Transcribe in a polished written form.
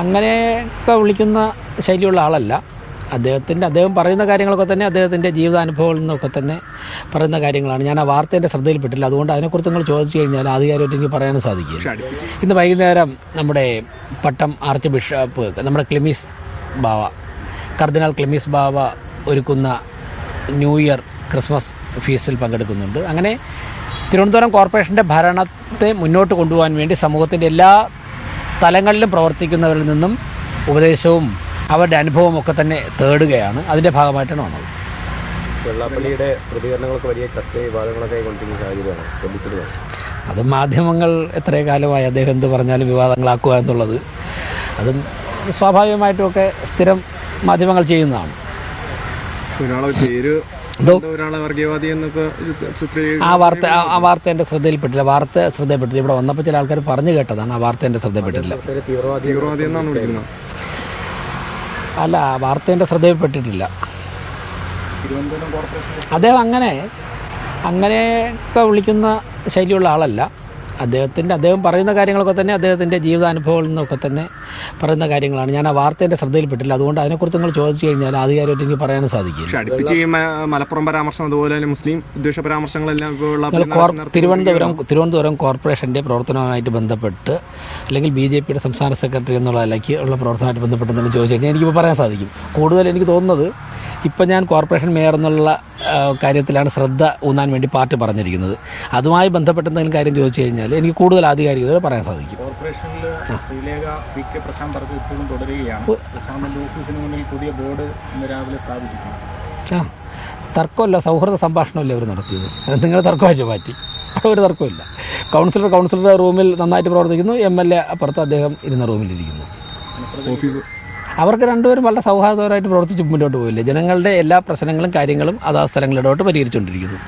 അങ്ങനെയൊക്കെ വിളിക്കുന്ന ശൈലിയുള്ള ആളല്ല. അദ്ദേഹം പറയുന്ന കാര്യങ്ങളൊക്കെ തന്നെ അദ്ദേഹത്തിൻ്റെ ജീവിതാനുഭവങ്ങളിൽ നിന്നൊക്കെ തന്നെ പറയുന്ന കാര്യങ്ങളാണ്. ഞാൻ ആ വാർത്തേൻ്റെ ശ്രദ്ധയിൽപ്പെട്ടില്ല, അതുകൊണ്ട് അതിനെക്കുറിച്ച് നിങ്ങൾ ചോദിച്ചു കഴിഞ്ഞാൽ ആധികാരികമായിട്ട് എനിക്ക് പറയാനും സാധിക്കില്ല. ഇന്ന് വൈകുന്നേരം നമ്മുടെ പട്ടം ആർച്ച് ബിഷപ്പ് നമ്മുടെ കർദിനാൾ ക്ലിമീസ് ബാവ ഒരുക്കുന്ന ന്യൂ ഇയർ ക്രിസ്മസ് ഫീസ്റ്റിൽ പങ്കെടുക്കുന്നുണ്ട്. അങ്ങനെ തിരുവനന്തപുരം കോർപ്പറേഷൻ്റെ ഭരണത്തെ മുന്നോട്ട് കൊണ്ടുപോകാൻ വേണ്ടി സമൂഹത്തിൻ്റെ എല്ലാ തലങ്ങളിലും പ്രവർത്തിക്കുന്നവരിൽ നിന്നും ഉപദേശവും അവരുടെ അനുഭവവും ഒക്കെ തന്നെ തേടുകയാണ്. അതിൻ്റെ ഭാഗമായിട്ടാണ് വന്നത്. വെള്ളാപ്പള്ളിയുടെ പ്രതികരണങ്ങളൊക്കെ വലിയ ചർച്ചയും വിവാദങ്ങളൊക്കെ കൊണ്ടിരിക്കുന്ന സാഹചര്യമാണ്. അത് മാധ്യമങ്ങൾ എത്രയോ കാലമായി അദ്ദേഹം എന്ത് പറഞ്ഞാലും വിവാദങ്ങളാക്കുക എന്നുള്ളത് അതും സ്വാഭാവികമായിട്ടുമൊക്കെ സ്ഥിരം മാധ്യമങ്ങൾ ചെയ്യുന്നതാണ്. ആ വാർത്ത എൻ്റെ ശ്രദ്ധയിൽപ്പെട്ടില്ല. ഇവിടെ വന്നപ്പോൾ ചില ആൾക്കാർ പറഞ്ഞു കേട്ടതാണ്. ആ വാർത്ത എൻ്റെ ശ്രദ്ധയിൽപ്പെട്ടില്ല. അല്ല, വാർത്ത എൻ്റെ ശ്രദ്ധയിൽപ്പെട്ടിട്ടില്ല. അദ്ദേഹം അങ്ങനെയൊക്കെ വിളിക്കുന്ന ശൈലിയുള്ള ആളല്ല. അദ്ദേഹം പറയുന്ന കാര്യങ്ങളൊക്കെ തന്നെ അദ്ദേഹത്തിൻ്റെ ജീവിതാനുഭവങ്ങളിൽ നിന്നൊക്കെ തന്നെ പറയുന്ന കാര്യങ്ങളാണ്. ഞാൻ ആ വാർത്തേൻ്റെ ശ്രദ്ധയിൽപ്പെട്ടില്ല, അതുകൊണ്ട് അതിനെക്കുറിച്ച് നിങ്ങൾ ചോദിച്ചു കഴിഞ്ഞാൽ ആധികാരികമായിട്ട് എനിക്ക് പറയാനും സാധിക്കില്ല. മലപ്പുറം പരാമർശം, അതുപോലെ തന്നെ മുസ്ലിം വിദ്വേഷ പരാമർശങ്ങളെല്ലാം തിരുവനന്തപുരം കോർപ്പറേഷൻ്റെ പ്രവർത്തനവുമായിട്ട് ബന്ധപ്പെട്ട് അല്ലെങ്കിൽ BJPയുടെ സംസ്ഥാന സെക്രട്ടറി എന്നുള്ള നിലയ്ക്ക് ഉള്ള പ്രവർത്തനമായിട്ട് ബന്ധപ്പെട്ട് എന്തെങ്കിലും ചോദിച്ചു കഴിഞ്ഞാൽ എനിക്കിപ്പോൾ പറയാൻ സാധിക്കും. കൂടുതൽ എനിക്ക് തോന്നുന്നത് ഇപ്പം ഞാൻ കോർപ്പറേഷൻ മേയർ എന്നുള്ള കാര്യത്തിലാണ് ശ്രദ്ധ ഊന്നാൻ വേണ്ടി പാർട്ടി പറഞ്ഞിരിക്കുന്നത്. അതുമായി ബന്ധപ്പെട്ട എന്തെങ്കിലും കാര്യം ചോദിച്ചു കഴിഞ്ഞാൽ എനിക്ക് കൂടുതൽ ആധികാരികത പറയാൻ സാധിക്കും. തർക്കമല്ല, സൗഹൃദ സംഭാഷണമല്ലേ അവർ നടത്തിയത്. നിങ്ങൾ തർക്കമായിട്ട് മാറ്റി. അവിടെ ഒരു തർക്കമില്ല. കൗൺസിലറുടെ റൂമിൽ നന്നായിട്ട് പ്രവർത്തിക്കുന്നു, MLA അപ്പുറത്ത് അദ്ദേഹം ഇരുന്ന റൂമിലിരിക്കുന്നു. അവർക്ക് രണ്ടുപേരും വളരെ സൗഹാർദ്ദപരമായിട്ട് പ്രവർത്തിച്ച് മുന്നോട്ട് പോയില്ലേ. ജനങ്ങളുടെ എല്ലാ പ്രശ്നങ്ങളും കാര്യങ്ങളും അതാ സ്ഥലങ്ങളിലോട്ട് പരിഹരിച്ചുകൊണ്ടിരിക്കുന്നു.